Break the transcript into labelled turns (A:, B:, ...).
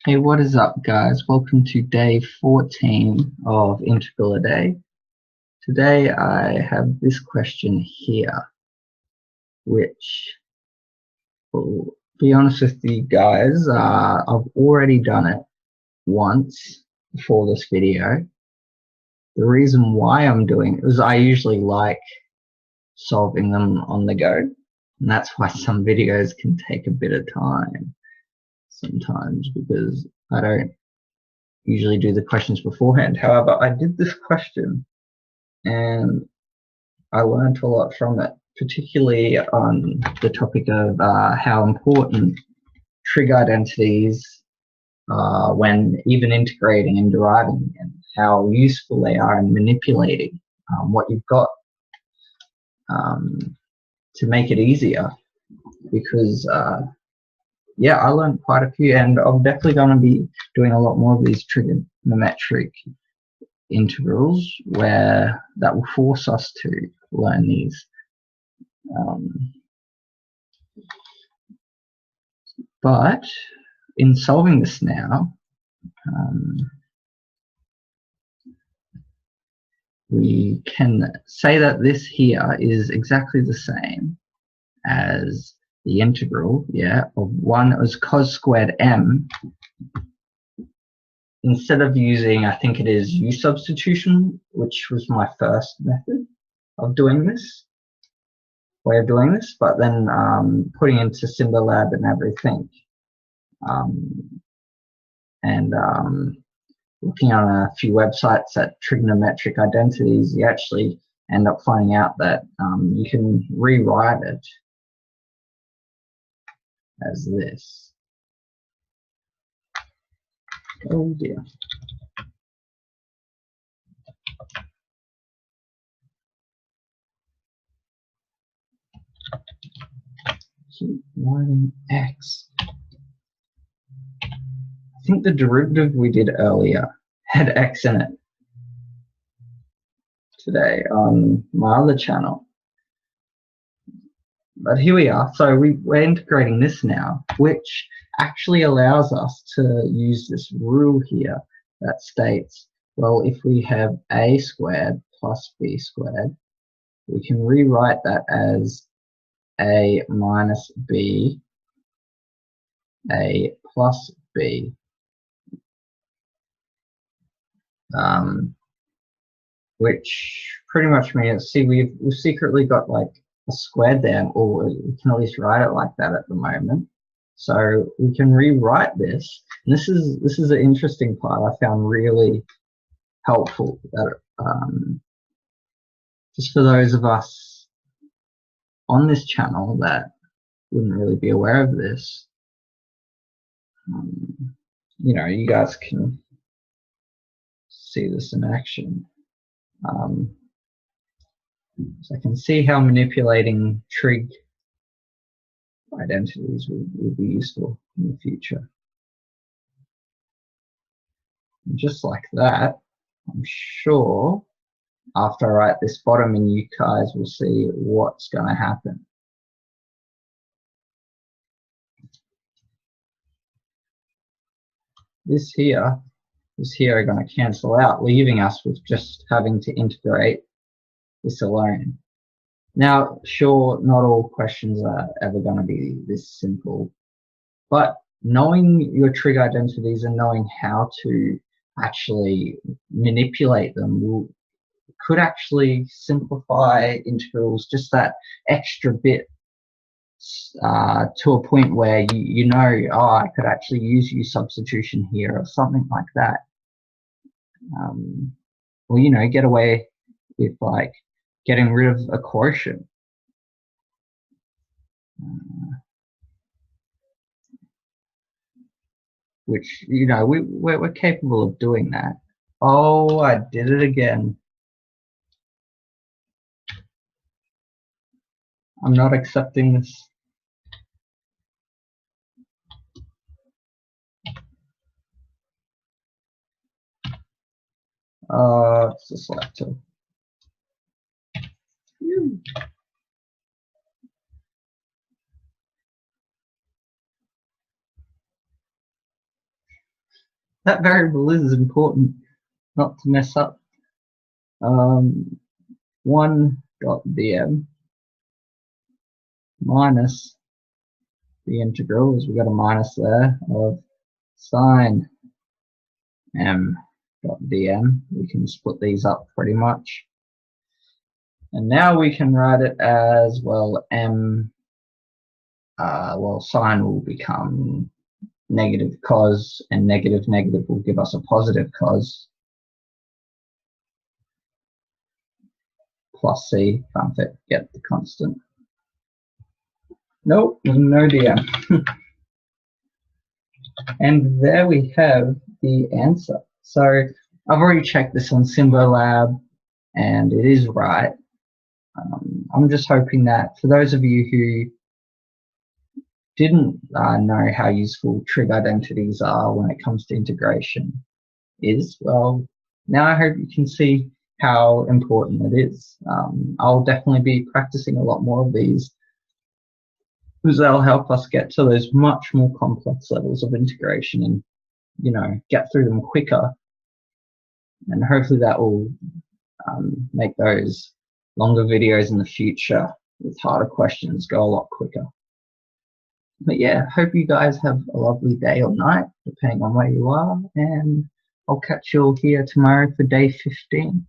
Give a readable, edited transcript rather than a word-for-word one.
A: Hey, what is up, guys? Welcome to day 14 of Integral a Day. Today I have this question here, which, will be honest with you guys, I've already done it once before this video. The reason why I'm doing it is I usually like solving them on the go, and that's why some videos can take a bit of time sometimes, because I don't usually do the questions beforehand. However, I did this question and I learned a lot from it, particularly on the topic of how important trig identities are when even integrating and deriving, and how useful they are in manipulating what you've got to make it easier. Because yeah, I learned quite a few, and I'm definitely going to be doing a lot more of these trigonometric integrals where that will force us to learn these. But in solving this now, we can say that this here is exactly the same as the integral, of 1 as cos squared m. Instead of using, I think it is u substitution, which was my first method of doing this, way of doing this, but then putting into Symbolab and everything, and looking on a few websites at trigonometric identities, you actually end up finding out that you can rewrite it as this. Oh dear. Keep writing x. I think the derivative we did earlier had x in it today on my other channel. But here we are. So we're integrating this now, which actually allows us to use this rule here that states, well, if we have a squared plus b squared, we can rewrite that as a minus b, a plus b. Which pretty much means, see, we've secretly got like a squared there, or we can at least write it like that at the moment. So we can rewrite this. And this is an interesting part I found really helpful, that just for those of us on this channel that wouldn't really be aware of this. You know, you guys can see this in action. So I can see how manipulating trig identities will be useful in the future. And just like that, I'm sure after I write this bottom, and you guys will see what's going to happen. This here are going to cancel out, leaving us with just having to integrate this alone. Now, sure, not all questions are ever going to be this simple, but knowing your trig identities and knowing how to actually manipulate them could actually simplify integrals just that extra bit, to a point where you know, oh, I could actually use u substitution here or something like that. Or, you know, get away with like getting rid of a quotient. Which, you know, we're capable of doing that. Oh, I did it again. I'm not accepting this. It's a selector. that variable is important not to mess up. 1.dm minus the integral, as we got a minus there, of sine m.dm. We can split these up pretty much. And now we can write it as, well, sine will become negative cos, and negative will give us a positive cos, plus c, can't get the constant. Nope, no dm. And there we have the answer. So I've already checked this on Symbolab, and it is right. I'm just hoping that for those of you who didn't know how useful trig identities are when it comes to integration is, well, now I hope you can see how important it is. I'll definitely be practicing a lot more of these, because they'll help us get to those much more complex levels of integration and, you know, get through them quicker. And hopefully that will make those longer videos in the future with harder questions go a lot quicker. But yeah, hope you guys have a lovely day or night, depending on where you are, and I'll catch you all here tomorrow for day 15.